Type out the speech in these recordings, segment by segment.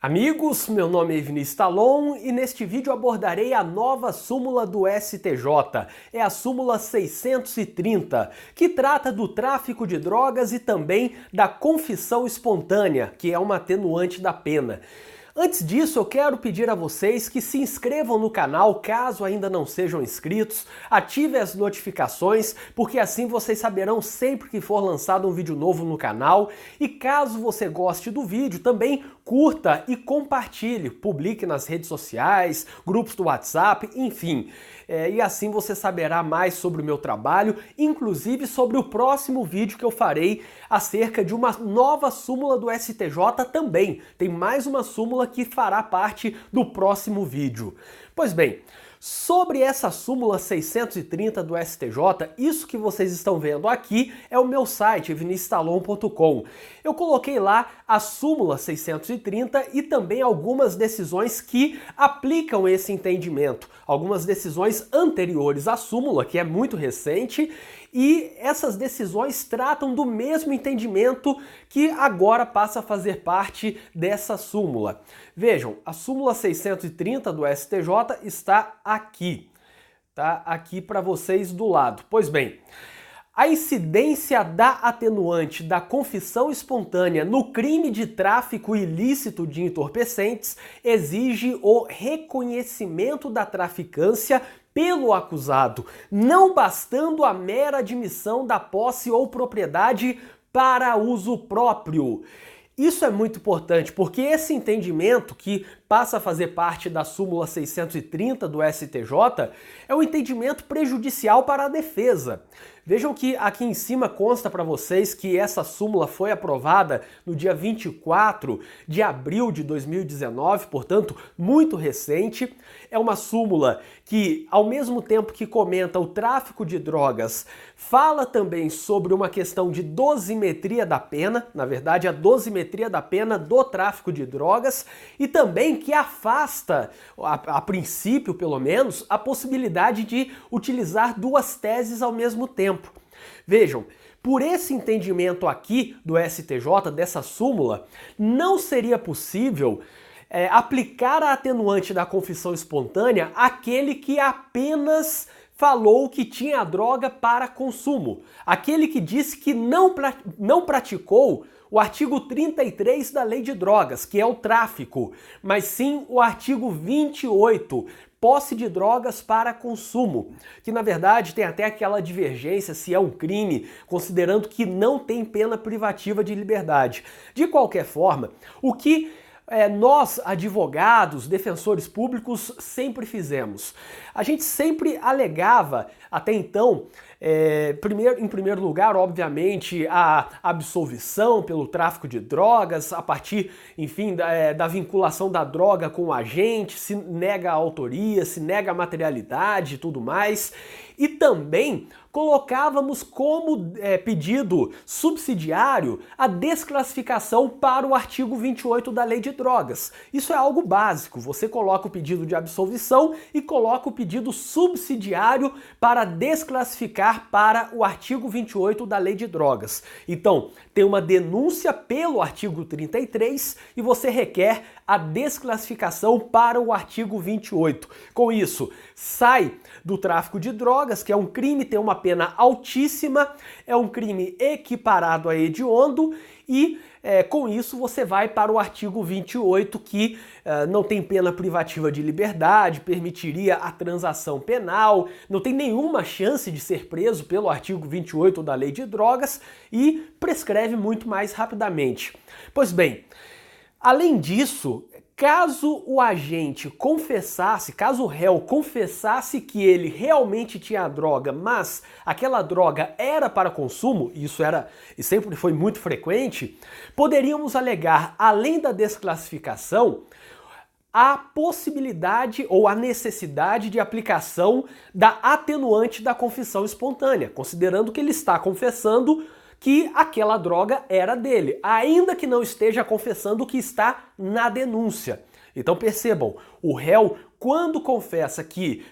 Amigos, meu nome é Vinícius Talon e neste vídeo abordarei a nova súmula do STJ. É a súmula 630, que trata do tráfico de drogas e também da confissão espontânea, que é uma atenuante da pena. Antes disso, eu quero pedir a vocês que se inscrevam no canal caso ainda não sejam inscritos, ativem as notificações, porque assim vocês saberão sempre que for lançado um vídeo novo no canal. E caso você goste do vídeo, também curta e compartilhe, publique nas redes sociais, grupos do WhatsApp, enfim. E assim você saberá mais sobre o meu trabalho, inclusive sobre o próximo vídeo que eu farei acerca de uma nova súmula do STJ também. Tem mais uma súmula que fará parte do próximo vídeo. Pois bem, sobre essa súmula 630 do STJ, isso que vocês estão vendo aqui é o meu site, viniciustalon.com. Eu coloquei lá a súmula 630 e também algumas decisões que aplicam esse entendimento. Algumas decisões anteriores à súmula, que é muito recente, e essas decisões tratam do mesmo entendimento que agora passa a fazer parte dessa súmula. Vejam, a súmula 630 do STJ está aqui. Tá aqui para vocês do lado. Pois bem, a incidência da atenuante da confissão espontânea no crime de tráfico ilícito de entorpecentes exige o reconhecimento da traficância pelo acusado, não bastando a mera admissão da posse ou propriedade para uso próprio. Isso é muito importante, porque esse entendimento que passa a fazer parte da súmula 630 do STJ é um entendimento prejudicial para a defesa. Vejam que aqui em cima consta para vocês que essa súmula foi aprovada no dia 24 de abril de 2019, portanto, muito recente. É uma súmula que, ao mesmo tempo que comenta o tráfico de drogas, fala também sobre uma questão de dosimetria da pena, na verdade, a dosimetria da pena do tráfico de drogas, e também que afasta, a princípio pelo menos, a possibilidade de utilizar duas teses ao mesmo tempo. Vejam, por esse entendimento aqui do STJ, dessa súmula, não seria possível aplicar a atenuante da confissão espontânea àquele que apenas falou que tinha a droga para consumo, aquele que disse que não praticou o artigo 33 da Lei de Drogas, que é o tráfico, mas sim o artigo 28, posse de drogas para consumo, que na verdade tem até aquela divergência se é um crime, considerando que não tem pena privativa de liberdade. De qualquer forma, o que nós, advogados, defensores públicos, sempre fizemos? A gente sempre alegava, até então, em primeiro lugar, obviamente, a absolvição pelo tráfico de drogas, a partir, enfim, da vinculação da droga com o agente, se nega a autoria, se nega a materialidade e tudo mais. E também colocávamos como pedido subsidiário a desclassificação para o artigo 28 da Lei de Drogas. Isso é algo básico, você coloca o pedido de absolvição e coloca o pedido subsidiário para desclassificar para o artigo 28 da Lei de Drogas. Então, tem uma denúncia pelo artigo 33 e você requer a desclassificação para o artigo 28. Com isso, sai do tráfico de drogas, que é um crime, tem uma pena altíssima, é um crime equiparado a hediondo e com isso você vai para o artigo 28, que não tem pena privativa de liberdade, permitiria a transação penal, não tem nenhuma chance de ser preso pelo artigo 28 da Lei de Drogas e prescreve muito mais rapidamente. Pois bem, além disso, caso o agente confessasse, caso o réu confessasse que ele realmente tinha a droga, mas aquela droga era para consumo, e isso era e sempre foi muito frequente, poderíamos alegar, além da desclassificação, a possibilidade ou a necessidade de aplicação da atenuante da confissão espontânea, considerando que ele está confessando que aquela droga era dele, ainda que não esteja confessando o que está na denúncia. Então percebam, o réu, quando confessa que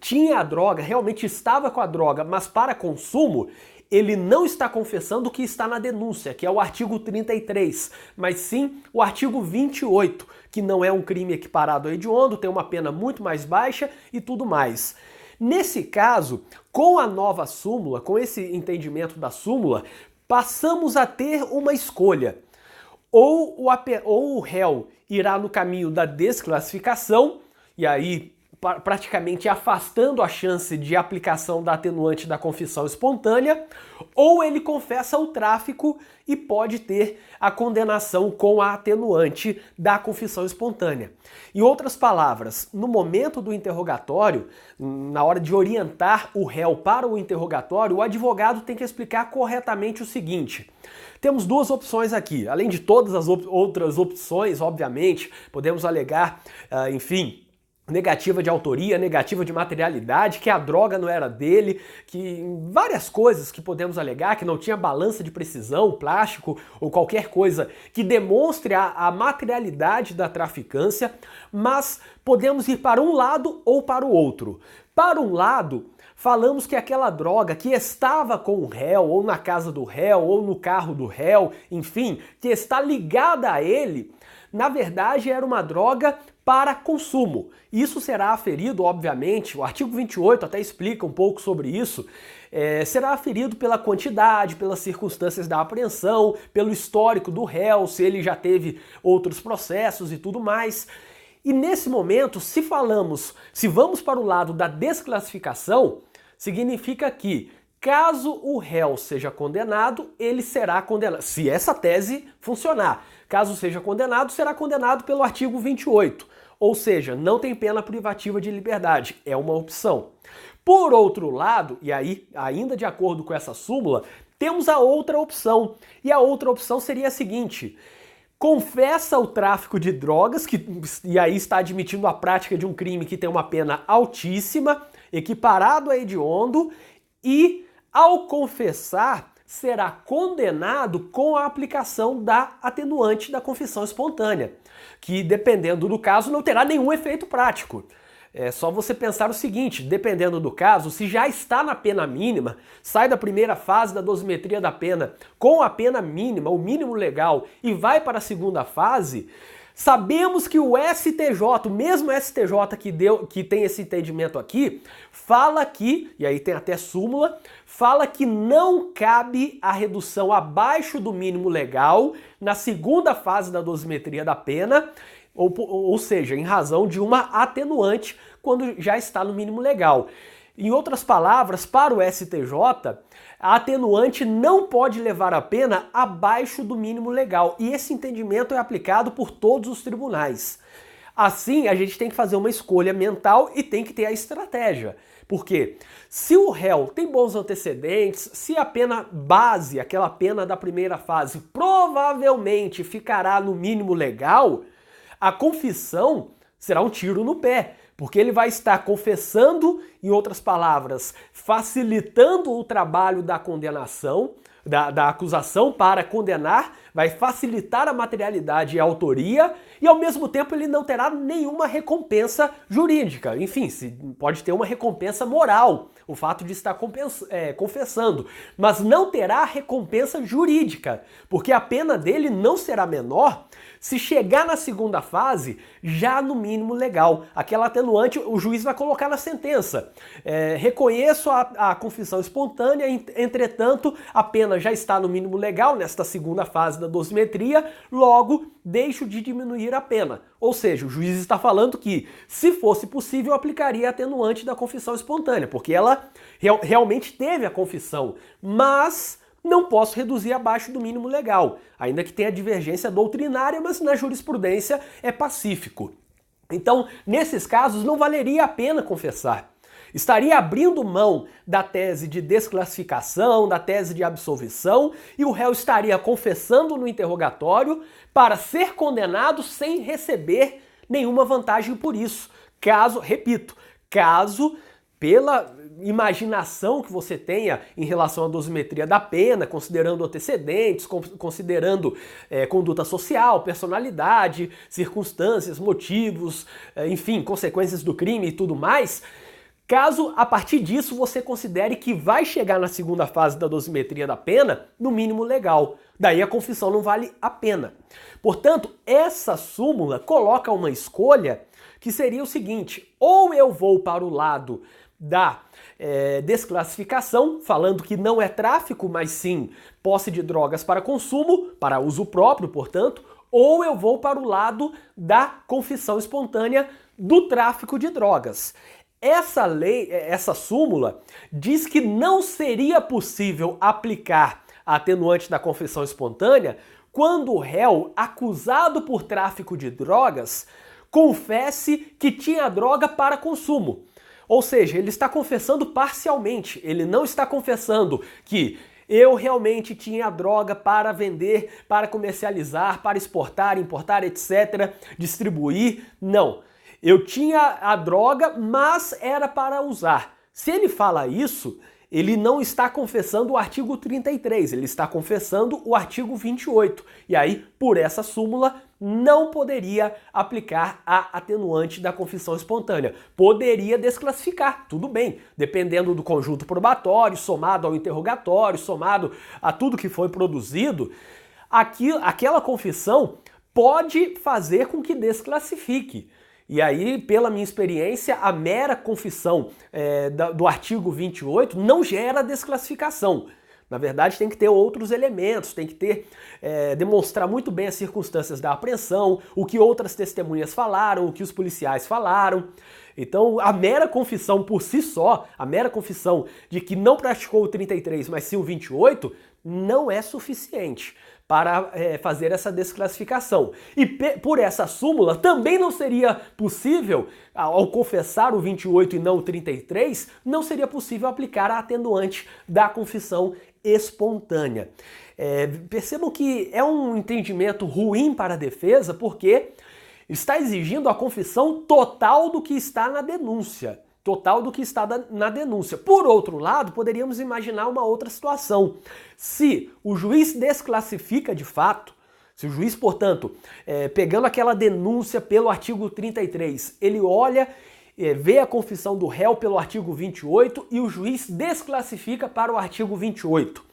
tinha a droga, realmente estava com a droga, mas para consumo, ele não está confessando o que está na denúncia, que é o artigo 33, mas sim o artigo 28, que não é um crime equiparado a hediondo, tem uma pena muito mais baixa e tudo mais. Nesse caso, com a nova súmula, com esse entendimento da súmula, passamos a ter uma escolha. Ou o réu irá no caminho da desclassificação, e aí praticamente afastando a chance de aplicação da atenuante da confissão espontânea, ou ele confessa o tráfico e pode ter a condenação com a atenuante da confissão espontânea. Em outras palavras, no momento do interrogatório, na hora de orientar o réu para o interrogatório, o advogado tem que explicar corretamente o seguinte: temos duas opções aqui, além de todas as outras opções, obviamente, podemos alegar, enfim, negativa de autoria, negativa de materialidade, que a droga não era dele, que várias coisas que podemos alegar, que não tinha balança de precisão, plástico ou qualquer coisa que demonstre a materialidade da traficância, mas podemos ir para um lado ou para o outro. Para um lado, falamos que aquela droga que estava com o réu, ou na casa do réu, ou no carro do réu, enfim, que está ligada a ele, na verdade era uma droga para consumo. Isso será aferido, obviamente, o artigo 28 até explica um pouco sobre isso, será aferido pela quantidade, pelas circunstâncias da apreensão, pelo histórico do réu, se ele já teve outros processos e tudo mais. E nesse momento, se vamos para o lado da desclassificação, significa que caso o réu seja condenado, ele será condenado, se essa tese funcionar. Caso seja condenado, será condenado pelo artigo 28, ou seja, não tem pena privativa de liberdade, é uma opção. Por outro lado, e aí, ainda de acordo com essa súmula, temos a outra opção, e a outra opção seria a seguinte: confessa o tráfico de drogas, e aí está admitindo a prática de um crime que tem uma pena altíssima, equiparado a hediondo, e ao confessar será condenado com a aplicação da atenuante da confissão espontânea, que dependendo do caso não terá nenhum efeito prático. É só você pensar o seguinte: dependendo do caso, se já está na pena mínima, sai da primeira fase da dosimetria da pena com a pena mínima, o mínimo legal, e vai para a segunda fase, sabemos que o STJ, o mesmo STJ que tem esse entendimento aqui, fala que, e aí tem até súmula, fala que não cabe a redução abaixo do mínimo legal na segunda fase da dosimetria da pena, ou seja, em razão de uma atenuante quando já está no mínimo legal. Em outras palavras, para o STJ, a atenuante não pode levar a pena abaixo do mínimo legal, e esse entendimento é aplicado por todos os tribunais. Assim, a gente tem que fazer uma escolha mental e tem que ter a estratégia. Porque se o réu tem bons antecedentes, se a pena base, aquela pena da primeira fase, provavelmente ficará no mínimo legal, a confissão será um tiro no pé, porque ele vai estar confessando, em outras palavras, facilitando o trabalho da condenação, da acusação para condenar, vai facilitar a materialidade e a autoria, e ao mesmo tempo ele não terá nenhuma recompensa jurídica. Enfim, pode ter uma recompensa moral, o fato de estar confessando, mas não terá recompensa jurídica, porque a pena dele não será menor se chegar na segunda fase já no mínimo legal. Aquela atenuante o juiz vai colocar na sentença. Reconheço a confissão espontânea, entretanto a pena já está no mínimo legal nesta segunda fase da dosimetria, logo deixo de diminuir a pena. Ou seja, o juiz está falando que, se fosse possível, aplicaria a atenuante da confissão espontânea, porque ela realmente teve a confissão, mas não posso reduzir abaixo do mínimo legal, ainda que tenha divergência doutrinária, mas na jurisprudência é pacífico. Então, nesses casos, não valeria a pena confessar. Estaria abrindo mão da tese de desclassificação, da tese de absolvição, e o réu estaria confessando no interrogatório para ser condenado sem receber nenhuma vantagem por isso. Caso pela imaginação que você tenha em relação à dosimetria da pena, considerando antecedentes, considerando conduta social, personalidade, circunstâncias, motivos, enfim, consequências do crime e tudo mais, caso a partir disso você considere que vai chegar na segunda fase da dosimetria da pena no mínimo legal. Daí a confissão não vale a pena. Portanto, essa súmula coloca uma escolha que seria o seguinte: ou eu vou para o lado da desclassificação, falando que não é tráfico, mas sim posse de drogas para consumo, para uso próprio, portanto, ou eu vou para o lado da confissão espontânea do tráfico de drogas. Essa súmula diz que não seria possível aplicar a atenuante da confissão espontânea quando o réu acusado por tráfico de drogas confesse que tinha droga para consumo. Ou seja, ele está confessando parcialmente, ele não está confessando que eu realmente tinha droga para vender, para comercializar, para exportar, importar, etc., distribuir. Não. Eu tinha a droga, mas era para usar. Se ele fala isso, ele não está confessando o artigo 33, ele está confessando o artigo 28. E aí, por essa súmula, não poderia aplicar a atenuante da confissão espontânea. Poderia desclassificar, tudo bem, dependendo do conjunto probatório, somado ao interrogatório, somado a tudo que foi produzido, aquela confissão pode fazer com que desclassifique. E aí, pela minha experiência, a mera confissão do artigo 28 não gera desclassificação. Na verdade, tem que ter outros elementos, tem que ter demonstrar muito bem as circunstâncias da apreensão, o que outras testemunhas falaram, o que os policiais falaram. Então, a mera confissão por si só, a mera confissão de que não praticou o 33, mas sim o 28, não é suficiente para fazer essa desclassificação. E por essa súmula também não seria possível, ao confessar o 28 e não o 33, não seria possível aplicar a atenuante da confissão espontânea. Percebam que é um entendimento ruim para a defesa, porque está exigindo a confissão total do que está na denúncia. Total do que está na denúncia. Por outro lado, poderíamos imaginar uma outra situação. Se o juiz desclassifica de fato, se o juiz, portanto, pegando aquela denúncia pelo artigo 33, ele olha, vê a confissão do réu pelo artigo 28 e o juiz desclassifica para o artigo 28.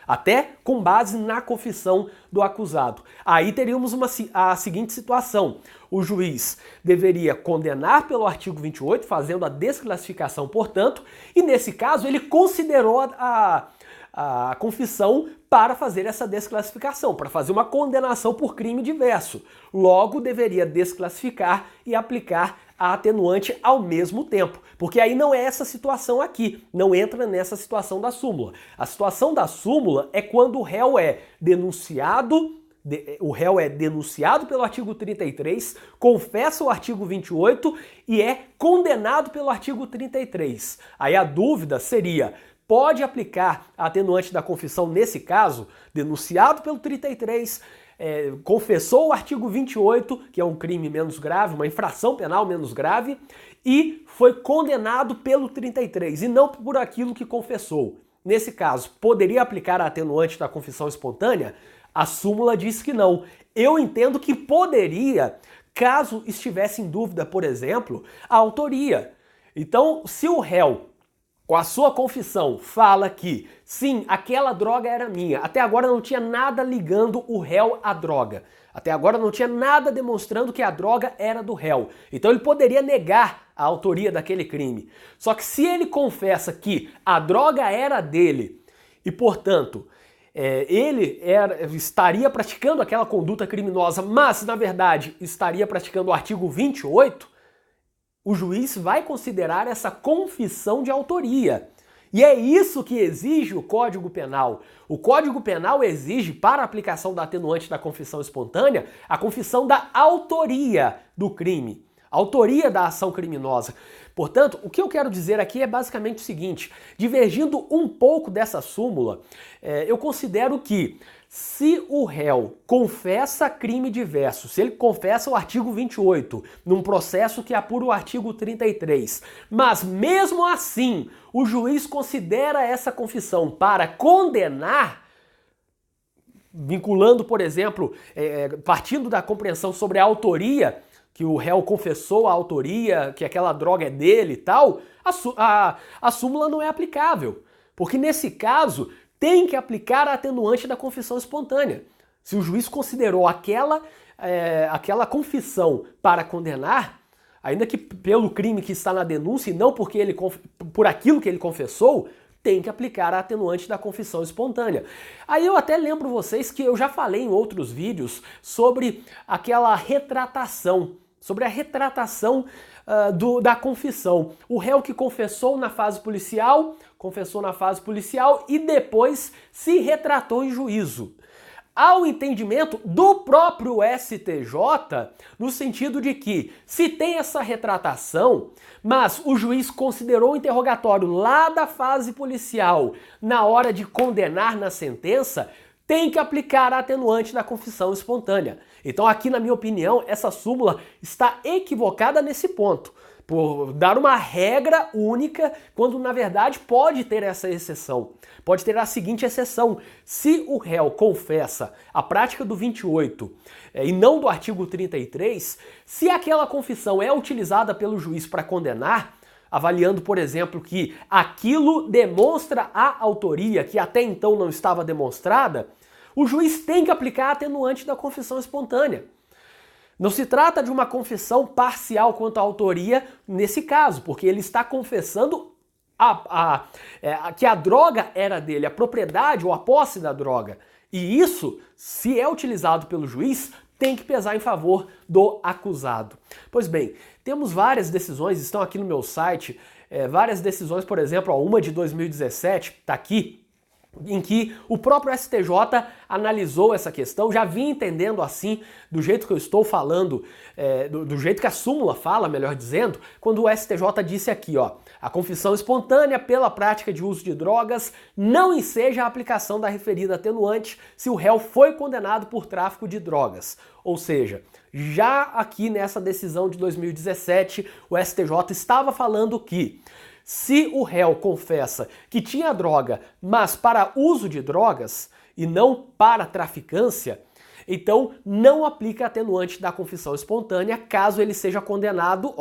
Até com base na confissão do acusado. Aí teríamos a seguinte situação: o juiz deveria condenar pelo artigo 28, fazendo a desclassificação, portanto, e nesse caso ele considerou a confissão para fazer essa desclassificação, para fazer uma condenação por crime diverso. Logo, deveria desclassificar e aplicar a atenuante ao mesmo tempo, porque aí não é essa situação aqui, não entra nessa situação da súmula. A situação da súmula é quando o réu é denunciado pelo artigo 33, confessa o artigo 28 e é condenado pelo artigo 33. Aí a dúvida seria: pode aplicar a atenuante da confissão nesse caso, denunciado pelo 33, confessou o artigo 28, que é um crime menos grave, uma infração penal menos grave, e foi condenado pelo 33, e não por aquilo que confessou. Nesse caso, poderia aplicar a atenuante da confissão espontânea? A súmula diz que não. Eu entendo que poderia, caso estivesse em dúvida, por exemplo, a autoria. Então, se o réu, com a sua confissão, fala que sim, aquela droga era minha, até agora não tinha nada ligando o réu à droga. Até agora não tinha nada demonstrando que a droga era do réu. Então ele poderia negar a autoria daquele crime. Só que se ele confessa que a droga era dele e, portanto, ele estaria praticando aquela conduta criminosa, mas, na verdade, estaria praticando o artigo 28, o juiz vai considerar essa confissão de autoria. E é isso que exige o Código Penal. O Código Penal exige, para a aplicação da atenuante da confissão espontânea, a confissão da autoria do crime, autoria da ação criminosa. Portanto, o que eu quero dizer aqui é basicamente o seguinte: divergindo um pouco dessa súmula, eu considero que se o réu confessa crime diverso, se ele confessa o artigo 28 num processo que apura o artigo 33, mas mesmo assim o juiz considera essa confissão para condenar, vinculando, por exemplo, partindo da compreensão sobre a autoria que o réu confessou a autoria, que aquela droga é dele e tal, a súmula não é aplicável. Porque nesse caso, tem que aplicar a atenuante da confissão espontânea. Se o juiz considerou aquela confissão para condenar, ainda que pelo crime que está na denúncia e não por aquilo que ele confessou, tem que aplicar a atenuante da confissão espontânea. Aí eu até lembro vocês que eu já falei em outros vídeos sobre aquela retratação, sobre a retratação da confissão. O réu que confessou na fase policial e depois se retratou em juízo. Há o entendimento do próprio STJ, no sentido de que, se tem essa retratação, mas o juiz considerou o interrogatório lá da fase policial na hora de condenar na sentença, tem que aplicar a atenuante da confissão espontânea. Então aqui, na minha opinião, essa súmula está equivocada nesse ponto, por dar uma regra única, quando na verdade pode ter essa exceção. Pode ter a seguinte exceção: se o réu confessa a prática do 28 e não do artigo 33, se aquela confissão é utilizada pelo juiz para condenar, avaliando, por exemplo, que aquilo demonstra a autoria que até então não estava demonstrada, o juiz tem que aplicar a atenuante da confissão espontânea. Não se trata de uma confissão parcial quanto à autoria nesse caso, porque ele está confessando que a droga era dele, a propriedade ou a posse da droga. E isso, se é utilizado pelo juiz, tem que pesar em favor do acusado. Pois bem, temos várias decisões, estão aqui no meu site, várias decisões, por exemplo, uma de 2017, está aqui, em que o próprio STJ analisou essa questão, já vinha entendendo assim, do jeito que eu estou falando, do jeito que a súmula fala, melhor dizendo, quando o STJ disse aqui, ó, a confissão espontânea pela prática de uso de drogas não enseja a aplicação da referida atenuante se o réu foi condenado por tráfico de drogas. Ou seja, já aqui nessa decisão de 2017, o STJ estava falando que se o réu confessa que tinha droga, mas para uso de drogas e não para traficância, então não aplica a atenuante da confissão espontânea caso ele seja condenado,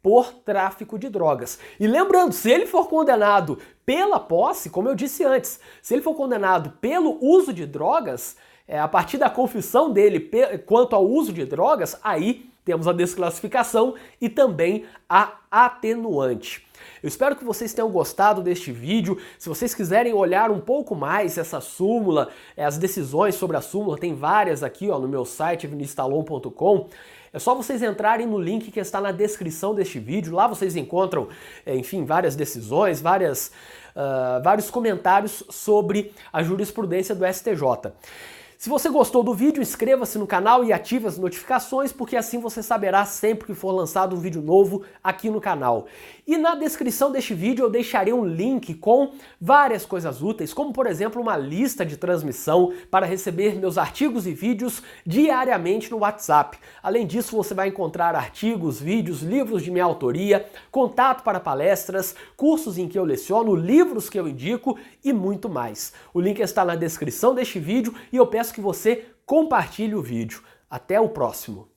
por tráfico de drogas. E lembrando, se ele for condenado pela posse, como eu disse antes, se ele for condenado pelo uso de drogas, a partir da confissão dele quanto ao uso de drogas, aí temos a desclassificação e também a atenuante. Eu espero que vocês tenham gostado deste vídeo. Se vocês quiserem olhar um pouco mais essa súmula, as decisões sobre a súmula, tem várias aqui no meu site, viniciustalon.com. É só vocês entrarem no link que está na descrição deste vídeo. Lá vocês encontram, enfim, várias decisões, vários comentários sobre a jurisprudência do STJ. Se você gostou do vídeo, inscreva-se no canal e ative as notificações, porque assim você saberá sempre que for lançado um vídeo novo aqui no canal. E na descrição deste vídeo eu deixarei um link com várias coisas úteis, como por exemplo uma lista de transmissão para receber meus artigos e vídeos diariamente no WhatsApp. Além disso, você vai encontrar artigos, vídeos, livros de minha autoria, contato para palestras, cursos em que eu leciono, livros que eu indico e muito mais. O link está na descrição deste vídeo e eu peço que você compartilhe o vídeo. Até o próximo!